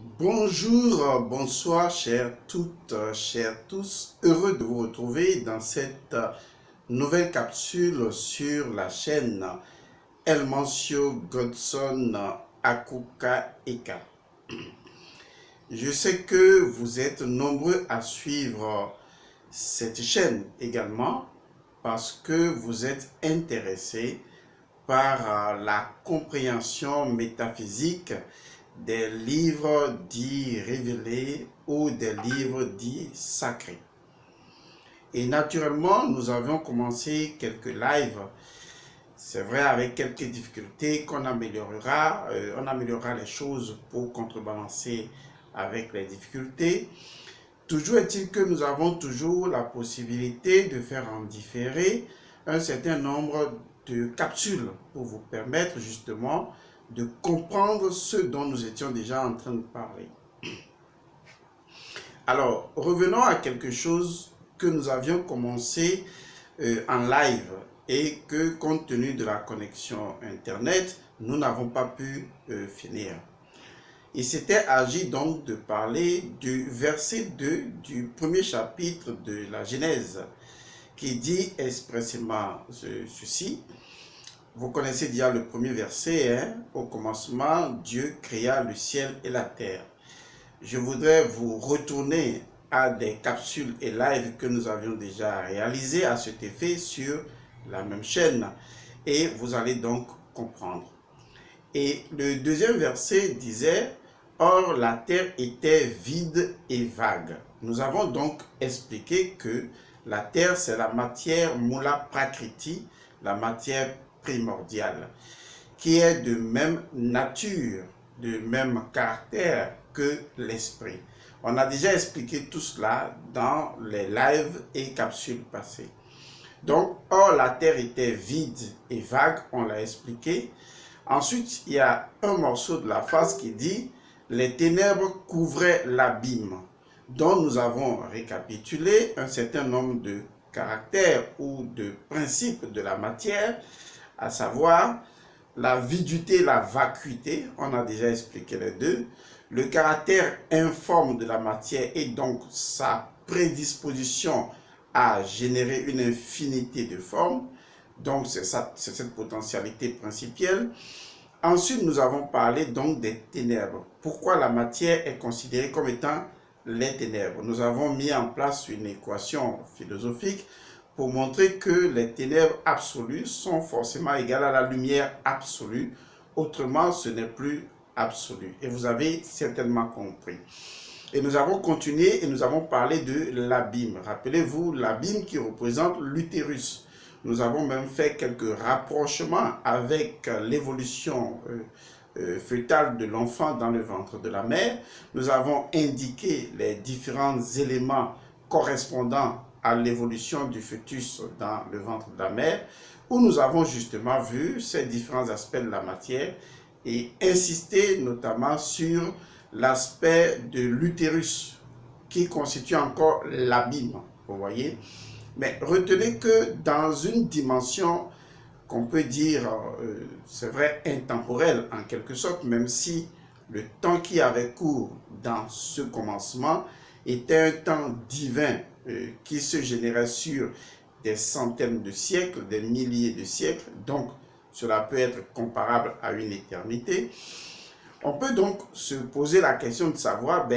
Bonjour, bonsoir, chères toutes, chers tous. Heureux de vous retrouver dans cette nouvelle capsule sur la chaîne El Mancio Godson Akuka Eka. Je sais que vous êtes nombreux à suivre cette chaîne également parce que vous êtes intéressés par la compréhension métaphysique des livres dits révélés ou des livres dits sacrés. Et naturellement, nous avions commencé quelques lives. C'est vrai, avec quelques difficultés qu'on améliorera, on améliorera les choses pour contrebalancer avec les difficultés. Toujours est-il que nous avons toujours la possibilité de faire en différé un certain nombre de capsules pour vous permettre justement de comprendre ce dont nous étions déjà en train de parler. Alors, revenons à quelque chose que nous avions commencé en live et que, compte tenu de la connexion Internet, nous n'avons pas pu finir. Il s'était agi donc de parler du verset 2 du premier chapitre de la Genèse, qui dit expressément ceci. Vous connaissez déjà le premier verset, hein? Au commencement, Dieu créa le ciel et la terre. Je voudrais vous retourner à des capsules et lives que nous avions déjà réalisés à cet effet sur la même chaîne. Et vous allez donc comprendre. Et le deuxième verset disait, « Or la terre était vide et vague. » Nous avons donc expliqué que la terre, c'est la matière Mula Prakriti, la matière primordiale, qui est de même nature, de même caractère que l'esprit. On a déjà expliqué tout cela dans les lives et capsules passées. Donc, or la terre était vide et vague, on l'a expliqué. Ensuite, il y a un morceau de la phrase qui dit « Les ténèbres couvraient l'abîme », dont nous avons récapitulé un certain nombre de caractères ou de principes de la matière, à savoir la viduité, la vacuité, on a déjà expliqué les deux, le caractère informe de la matière et donc sa prédisposition à générer une infinité de formes, donc c'est cette potentialité principielle. Ensuite, nous avons parlé donc des ténèbres. Pourquoi la matière est considérée comme étant les ténèbres? Nous avons mis en place une équation philosophique pour montrer que les ténèbres absolues sont forcément égales à la lumière absolue. Autrement, ce n'est plus absolu. Et vous avez certainement compris. Et nous avons continué et nous avons parlé de l'abîme. Rappelez-vous, l'abîme qui représente l'utérus. Nous avons même fait quelques rapprochements avec l'évolution fœtale de l'enfant dans le ventre de la mère. Nous avons indiqué les différents éléments correspondant à l'évolution du fœtus dans le ventre de la mère, où nous avons justement vu ces différents aspects de la matière et insisté notamment sur l'aspect de l'utérus qui constitue encore l'abîme, vous voyez. Mais retenez que dans une dimension qu'on peut dire, c'est vrai, intemporelle en quelque sorte, même si le temps qui avait cours dans ce commencement était un temps divin qui se générait sur des centaines de siècles, des milliers de siècles, donc cela peut être comparable à une éternité. On peut donc se poser la question de savoir,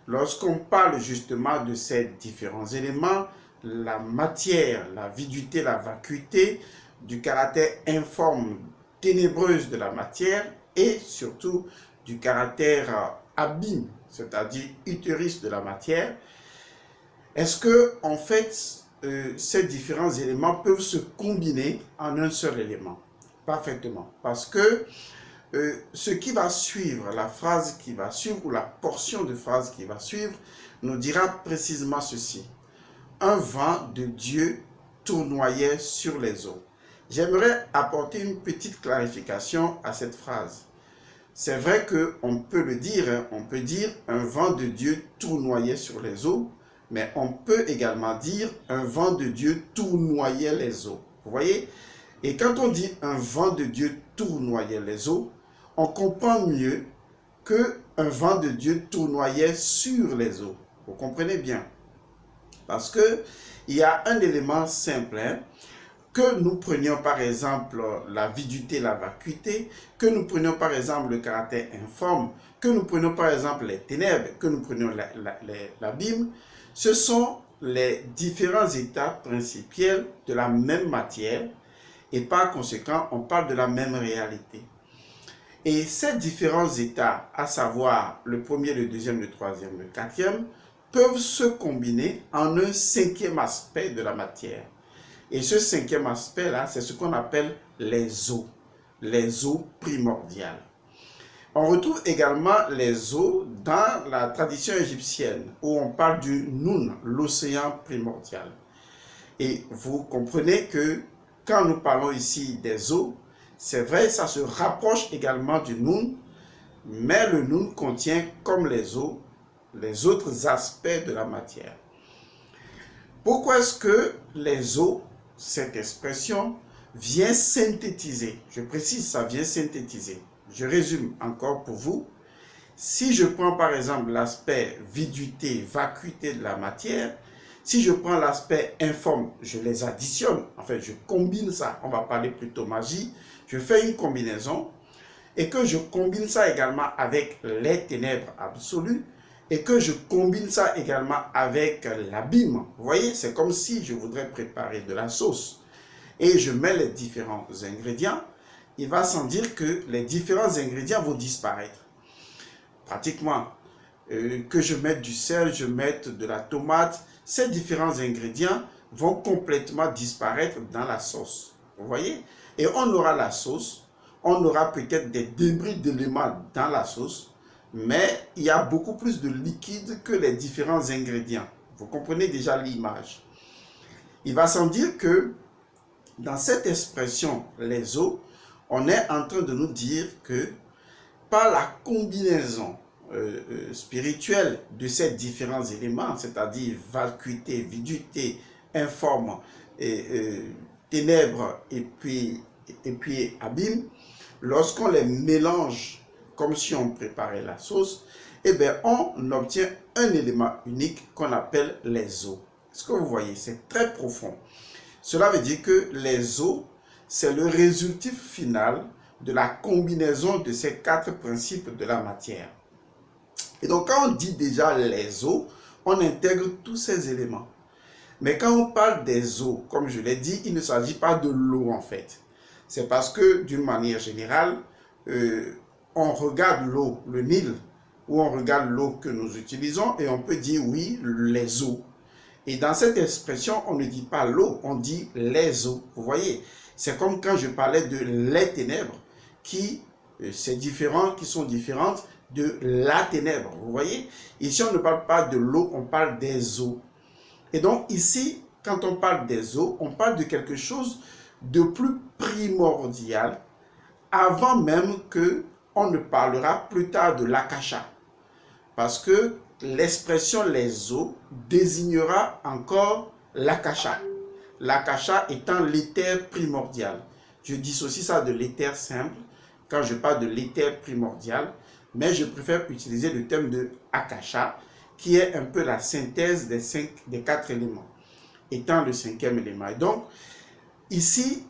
lorsqu'on parle justement de ces différents éléments, la matière, la viduité, la vacuité, du caractère informe, ténébreuse de la matière et surtout du caractère abîme, c'est-à-dire utérus de la matière, est-ce que en fait ces différents éléments peuvent se combiner en un seul élément? Parfaitement, parce que ce qui va suivre, la phrase qui va suivre ou la portion de phrase qui va suivre nous dira précisément ceci. Un vent de Dieu tournoyait sur les eaux. J'aimerais apporter une petite clarification à cette phrase. C'est vrai qu'on peut le dire, hein, on peut dire un vent de Dieu tournoyait sur les eaux, mais on peut également dire un vent de Dieu tournoyait les eaux. Vous voyez? Et quand on dit un vent de Dieu tournoyait les eaux, on comprend mieux qu'un vent de Dieu tournoyait sur les eaux. Vous comprenez bien? Parce que il y a un élément simple, hein, que nous prenions par exemple la viduité, la vacuité, que nous prenions par exemple le caractère informe, que nous prenions par exemple les ténèbres, que nous prenions l'abîme, ce sont les différents états principiels de la même matière et par conséquent, on parle de la même réalité. Et ces différents états, à savoir le premier, le deuxième, le troisième, le quatrième, peuvent se combiner en un cinquième aspect de la matière. Et ce cinquième aspect-là, c'est ce qu'on appelle les eaux primordiales. On retrouve également les eaux dans la tradition égyptienne, où on parle du Noun, l'océan primordial. Et vous comprenez que quand nous parlons ici des eaux, c'est vrai, ça se rapproche également du Noun, mais le Noun contient, comme les eaux, les autres aspects de la matière. Pourquoi est-ce que les eaux, cette expression, vient synthétiser? Je précise, ça vient synthétiser. Je résume encore pour vous. Si je prends par exemple l'aspect viduité, vacuité de la matière, si je prends l'aspect informe, je les additionne, en fait je combine ça, on va parler plutôt magie, je fais une combinaison et que je combine ça également avec les ténèbres absolues et que je combine ça également avec l'abîme. Vous voyez, c'est comme si je voudrais préparer de la sauce et je mets les différents ingrédients, il va sans dire que les différents ingrédients vont disparaître. Pratiquement, que je mette du sel, je mette de la tomate, ces différents ingrédients vont complètement disparaître dans la sauce. Vous voyez? Et on aura la sauce, on aura peut-être des débris d'éléments dans la sauce, mais il y a beaucoup plus de liquide que les différents ingrédients. Vous comprenez déjà l'image. Il va sans dire que dans cette expression, les eaux, on est en train de nous dire que par la combinaison spirituelle de ces différents éléments, c'est-à-dire vacuité, viduité, informe, ténèbres et puis abîme, lorsqu'on les mélange comme si on préparait la sauce, eh bien on obtient un élément unique qu'on appelle les eaux. Est-ce que vous voyez? C'est très profond. Cela veut dire que les eaux, c'est le résultat final de la combinaison de ces quatre principes de la matière. Et donc, quand on dit déjà les eaux, on intègre tous ces éléments. Mais quand on parle des eaux, comme je l'ai dit, il ne s'agit pas de l'eau en fait. C'est parce que, d'une manière générale, on regarde l'eau, le Nil, ou on regarde l'eau que nous utilisons et on peut dire oui, les eaux. Et dans cette expression, on ne dit pas l'eau, on dit les eaux. Vous voyez, c'est comme quand je parlais de les ténèbres, qui sont différentes de la ténèbre. Vous voyez, ici on ne parle pas de l'eau, on parle des eaux. Et donc ici, quand on parle des eaux, on parle de quelque chose de plus primordial, avant même que on ne parlera plus tard de l'akasha. Parce que l'expression les eaux désignera encore l'akasha. L'akasha étant l'éther primordial. Je dissocie ça de l'éther simple quand je parle de l'éther primordial, mais je préfère utiliser le terme de akasha, qui est un peu la synthèse des quatre éléments, étant le cinquième élément. Et donc, ici,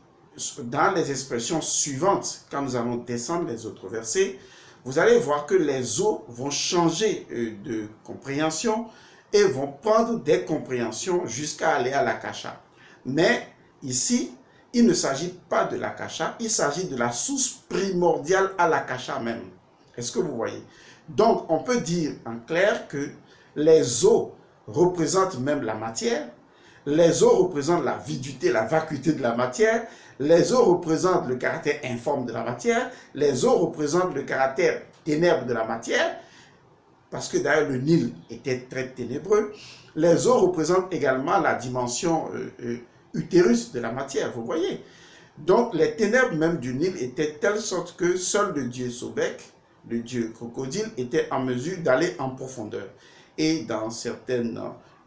dans les expressions suivantes, quand nous allons descendre les autres versets, vous allez voir que les eaux vont changer de compréhension et vont prendre des compréhensions jusqu'à aller à l'akasha. Mais ici, il ne s'agit pas de l'akasha, il s'agit de la source primordiale à l'akasha même. Est-ce que vous voyez? Donc, on peut dire en clair que les eaux représentent même la matière, les eaux représentent la viduité, la vacuité de la matière, les eaux représentent le caractère informe de la matière, les eaux représentent le caractère ténèbre de la matière, parce que d'ailleurs le Nil était très ténébreux. Les eaux représentent également la dimension utérus de la matière, vous voyez. Donc les ténèbres même du Nil étaient de telle sorte que seul le dieu Sobek, le dieu crocodile, était en mesure d'aller en profondeur. Et dans certaines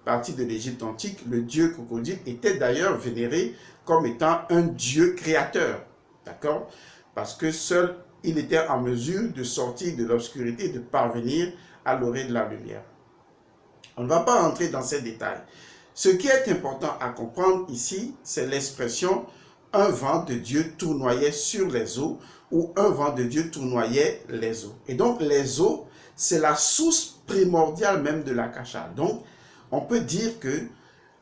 parties de l'Égypte antique, le dieu crocodile était d'ailleurs vénéré comme étant un dieu créateur. D'accord? Parce que seul il était en mesure de sortir de l'obscurité et de parvenir à l'orée de la lumière. On ne va pas rentrer dans ces détails. Ce qui est important à comprendre ici, c'est l'expression « un vent de Dieu tournoyait sur les eaux » ou « un vent de Dieu tournoyait les eaux ». Et donc, les eaux, c'est la source primordiale même de l'akasha. Donc, on peut dire que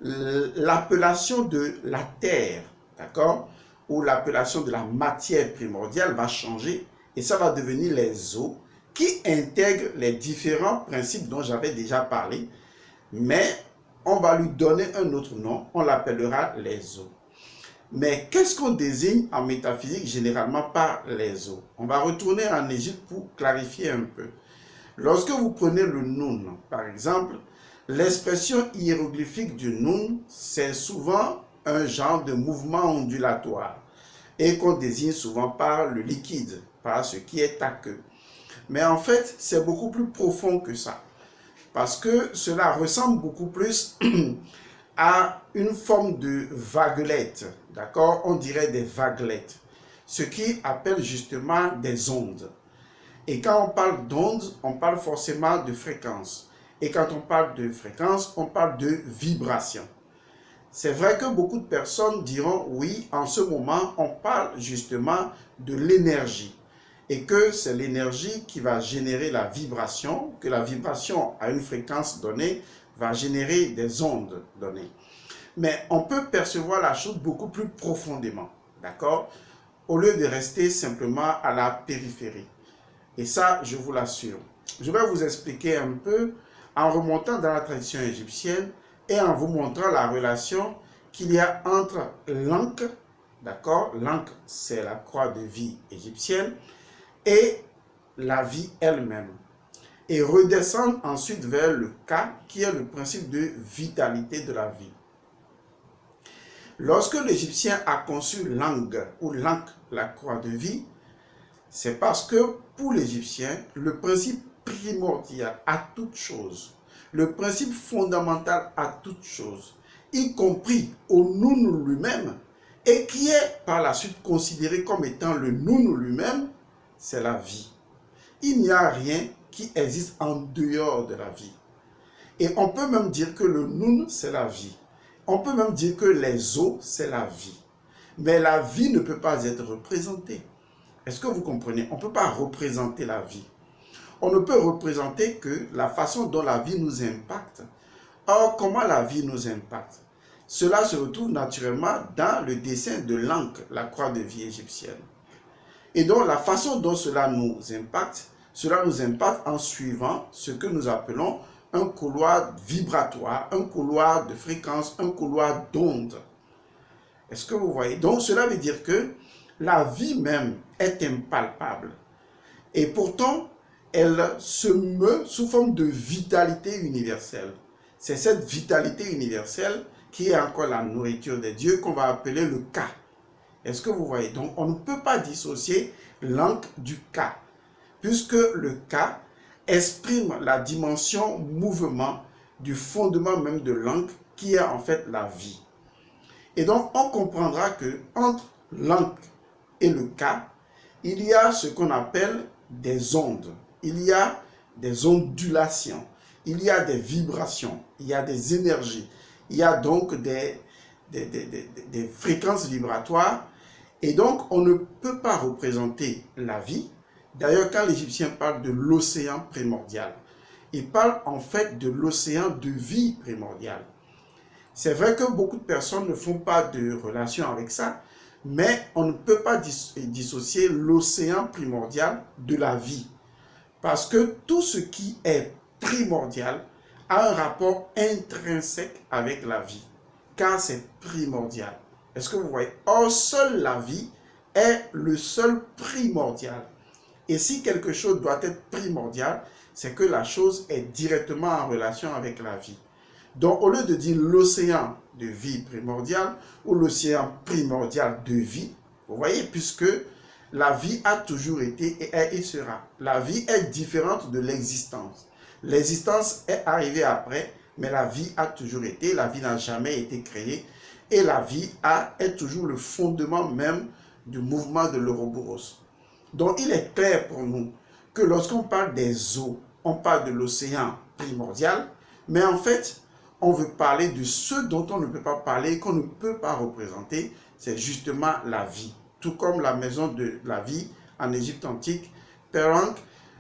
l'appellation de la terre, d'accord, ou l'appellation de la matière primordiale va changer et ça va devenir les eaux qui intègrent les différents principes dont j'avais déjà parlé, mais on va lui donner un autre nom, on l'appellera les eaux. Mais qu'est-ce qu'on désigne en métaphysique généralement par les eaux? On va retourner en Égypte pour clarifier un peu. Lorsque vous prenez le Nun, par exemple, l'expression hiéroglyphique du Nun, c'est souvent un genre de mouvement ondulatoire et qu'on désigne souvent par le liquide, par ce qui est aqueux. Mais en fait, c'est beaucoup plus profond que ça, parce que cela ressemble beaucoup plus à une forme de vaguelette, d'accord? On dirait des vaguelettes, ce qui appelle justement des ondes. Et quand on parle d'ondes, on parle forcément de fréquence. Et quand on parle de fréquence, on parle de vibration. C'est vrai que beaucoup de personnes diront, oui, en ce moment, on parle justement de l'énergie. Et que c'est l'énergie qui va générer la vibration, que la vibration à une fréquence donnée va générer des ondes données. Mais on peut percevoir la chose beaucoup plus profondément, d'accord? Au lieu de rester simplement à la périphérie. Et ça, je vous l'assure. Je vais vous expliquer un peu en remontant dans la tradition égyptienne et en vous montrant la relation qu'il y a entre l'Ankh, d'accord? L'Ankh, c'est la croix de vie égyptienne, et la vie elle-même. Et redescendre ensuite vers le Ka, qui est le principe de vitalité de la vie. Lorsque l'Égyptien a conçu l'Ankh, ou l'Ankh, la croix de vie, c'est parce que pour l'Égyptien, le principe primordial à toute chose, le principe fondamental à toute chose, y compris au Nun lui-même, et qui est par la suite considéré comme étant le Nun lui-même, c'est la vie. Il n'y a rien qui existe en dehors de la vie. Et on peut même dire que le Nun, c'est la vie. On peut même dire que les eaux, c'est la vie. Mais la vie ne peut pas être représentée. Est-ce que vous comprenez? On ne peut pas représenter la vie. On ne peut représenter que la façon dont la vie nous impacte. Or, comment la vie nous impacte? Cela se retrouve naturellement dans le dessin de l'Ankh, la croix de vie égyptienne. Et donc, la façon dont cela nous impacte en suivant ce que nous appelons un couloir vibratoire, un couloir de fréquence, un couloir d'onde. Est-ce que vous voyez? Donc, cela veut dire que la vie même est impalpable. Et pourtant, elle se meut sous forme de vitalité universelle. C'est cette vitalité universelle qui est encore la nourriture des dieux qu'on va appeler le Ka. Est-ce que vous voyez? Donc, on ne peut pas dissocier l'Ankh du Ka, puisque le Ka exprime la dimension mouvement du fondement même de l'Ankh, qui est en fait la vie. Et donc, on comprendra que entre l'Ankh et le Ka, il y a ce qu'on appelle des ondes. Il y a des ondulations, il y a des vibrations, il y a des énergies, il y a donc des fréquences vibratoires. Et donc, on ne peut pas représenter la vie. D'ailleurs, quand l'Égyptien parle de l'océan primordial, il parle en fait de l'océan de vie primordiale. C'est vrai que beaucoup de personnes ne font pas de relation avec ça, mais on ne peut pas dissocier l'océan primordial de la vie. Parce que tout ce qui est primordial a un rapport intrinsèque avec la vie, car c'est primordial. Est-ce que vous voyez? Or, seule la vie est le seul primordial. Et si quelque chose doit être primordial, c'est que la chose est directement en relation avec la vie. Donc, au lieu de dire l'océan de vie primordiale ou l'océan primordial de vie, vous voyez, puisque la vie a toujours été et est et sera. La vie est différente de l'existence. L'existence est arrivée après, mais la vie a toujours été. La vie n'a jamais été créée. Et la vie est toujours le fondement même du mouvement de l'Ouroboros. Donc, il est clair pour nous que lorsqu'on parle des eaux, on parle de l'océan primordial, mais en fait, on veut parler de ce dont on ne peut pas parler, qu'on ne peut pas représenter, c'est justement la vie. Tout comme la maison de la vie en Égypte antique, Perank,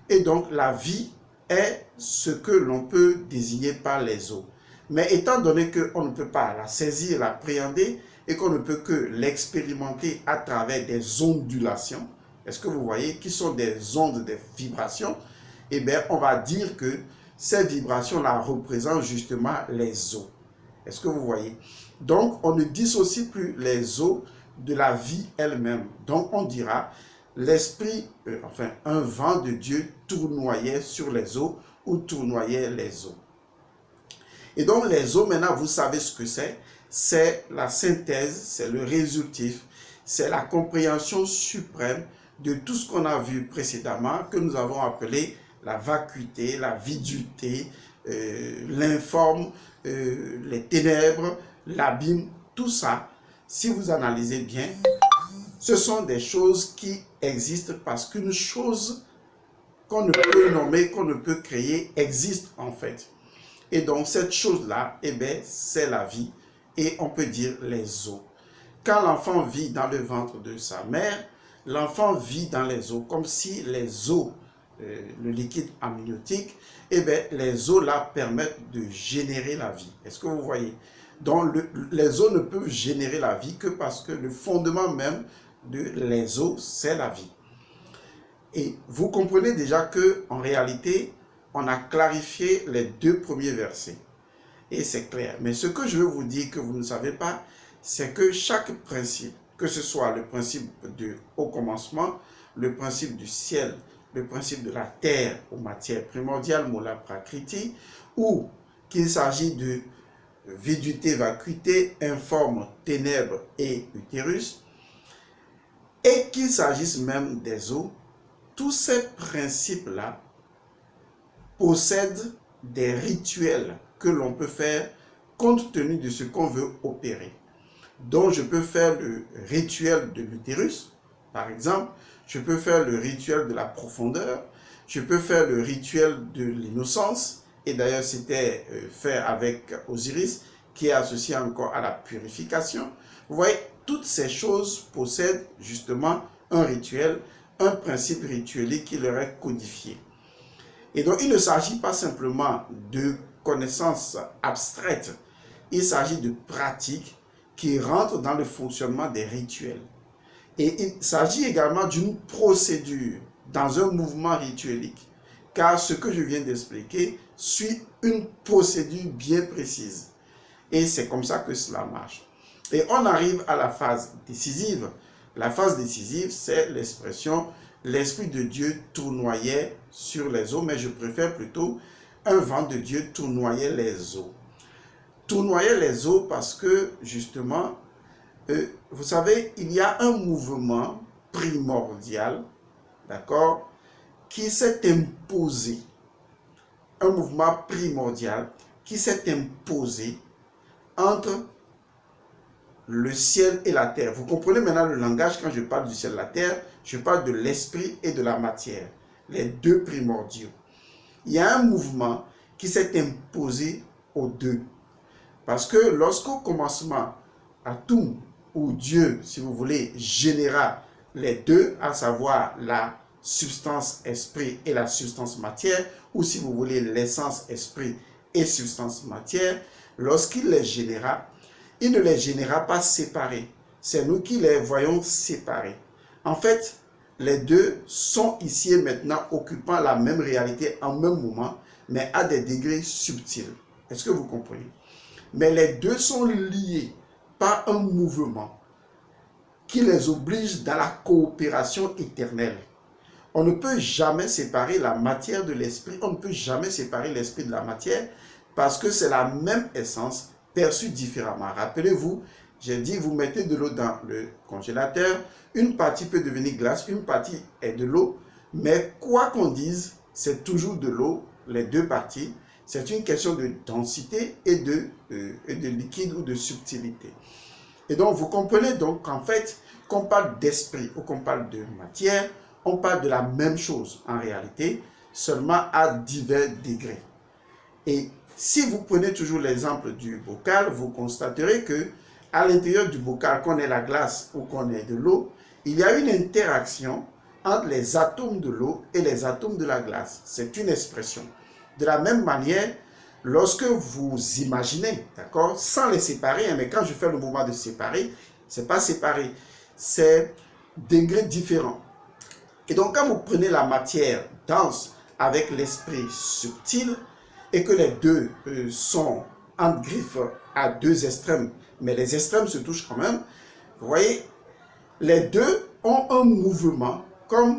et donc la vie est ce que l'on peut désigner par les eaux. Mais étant donné qu'on ne peut pas la saisir, l'appréhender, et qu'on ne peut que l'expérimenter à travers des ondulations, est-ce que vous voyez, qui sont des ondes, des vibrations, eh bien, on va dire que ces vibrations-là représentent justement les eaux. Est-ce que vous voyez? Donc, on ne dissocie plus les eaux de la vie elle-même. Donc, on dira l'esprit, enfin, un vent de Dieu tournoyait sur les eaux ou tournoyait les eaux. Et donc, les eaux, maintenant, vous savez ce que c'est. C'est la synthèse, c'est le résultif, c'est la compréhension suprême de tout ce qu'on a vu précédemment, que nous avons appelé la vacuité, la viduité, l'informe, les ténèbres, l'abîme, tout ça, si vous analysez bien, ce sont des choses qui existent parce qu'une chose qu'on ne peut nommer, qu'on ne peut créer, existe en fait. Et donc cette chose-là, eh bien, c'est la vie et on peut dire les eaux. Quand l'enfant vit dans le ventre de sa mère, l'enfant vit dans les eaux, comme si les eaux, le liquide amniotique, eh bien, les eaux là permettent de générer la vie. Est-ce que vous voyez? Donc, les eaux ne peuvent générer la vie que parce que le fondement même de les eaux, c'est la vie. Et vous comprenez déjà que en réalité, on a clarifié les deux premiers versets. Et c'est clair. Mais ce que je veux vous dire que vous ne savez pas, c'est que chaque principe, que ce soit le principe du au commencement, le principe du ciel, le principe de la terre aux matières primordiales, mola prakriti, ou qu'il s'agit de viduité, vacuité, informe, ténèbres et utérus, et qu'il s'agisse même des eaux, tous ces principes-là possèdent des rituels que l'on peut faire compte tenu de ce qu'on veut opérer. Donc, je peux faire le rituel de l'utérus, par exemple. Je peux faire le rituel de la profondeur. Je peux faire le rituel de l'innocence. Et d'ailleurs, c'était fait avec Osiris, qui est associé encore à la purification. Vous voyez, toutes ces choses possèdent justement un rituel, un principe rituelique qui leur est codifié. Et donc, il ne s'agit pas simplement de connaissances abstraites. Il s'agit de pratiques qui rentrent dans le fonctionnement des rituels. Et il s'agit également d'une procédure dans un mouvement rituelique. Car ce que je viens d'expliquer suit une procédure bien précise. Et c'est comme ça que cela marche. Et on arrive à la phase décisive. La phase décisive, c'est l'expression « l'Esprit de Dieu tournoyait sur les eaux », mais je préfère plutôt « un vent de Dieu tournoyait les eaux ». Tournoyait les eaux parce que, justement, vous savez, il y a un mouvement primordial, d'accord, qui s'est imposé. Un mouvement primordial qui s'est imposé entre le ciel et la terre. Vous comprenez maintenant le langage quand je parle du ciel et la terre, je parle de l'esprit et de la matière, les deux primordiaux. Il y a un mouvement qui s'est imposé aux deux. Parce que lorsqu'au commencement, Atum, ou Dieu, si vous voulez, généra les deux, à savoir la substance esprit et la substance matière, ou si vous voulez, l'essence esprit et substance matière, lorsqu'il les généra, il ne les généra pas séparés. C'est nous qui les voyons séparés. En fait, les deux sont ici et maintenant occupant la même réalité en même moment, mais à des degrés subtils. Est-ce que vous comprenez? Mais les deux sont liés par un mouvement qui les oblige dans la coopération éternelle. On ne peut jamais séparer la matière de l'esprit, on ne peut jamais séparer l'esprit de la matière parce que c'est la même essence perçue différemment. Rappelez-vous, j'ai dit, vous mettez de l'eau dans le congélateur, une partie peut devenir glace, une partie est de l'eau, mais quoi qu'on dise, c'est toujours de l'eau, les deux parties. C'est une question de densité et de liquide ou de subtilité. Et donc, vous comprenez donc qu'en fait, qu'on parle d'esprit ou qu'on parle de matière, on parle de la même chose en réalité, seulement à divers degrés. Et si vous prenez toujours l'exemple du bocal, vous constaterez que à l'intérieur du bocal, qu'on ait la glace ou qu'on ait de l'eau, il y a une interaction entre les atomes de l'eau et les atomes de la glace. C'est une expression. De la même manière, lorsque vous imaginez, d'accord, sans les séparer, mais quand je fais le mouvement de séparer, c'est pas séparer, c'est degrés différents. Et donc, quand vous prenez la matière dense avec l'esprit subtil et que les deux sont en griffe à deux extrêmes, mais les extrêmes se touchent quand même, vous voyez, les deux ont un mouvement comme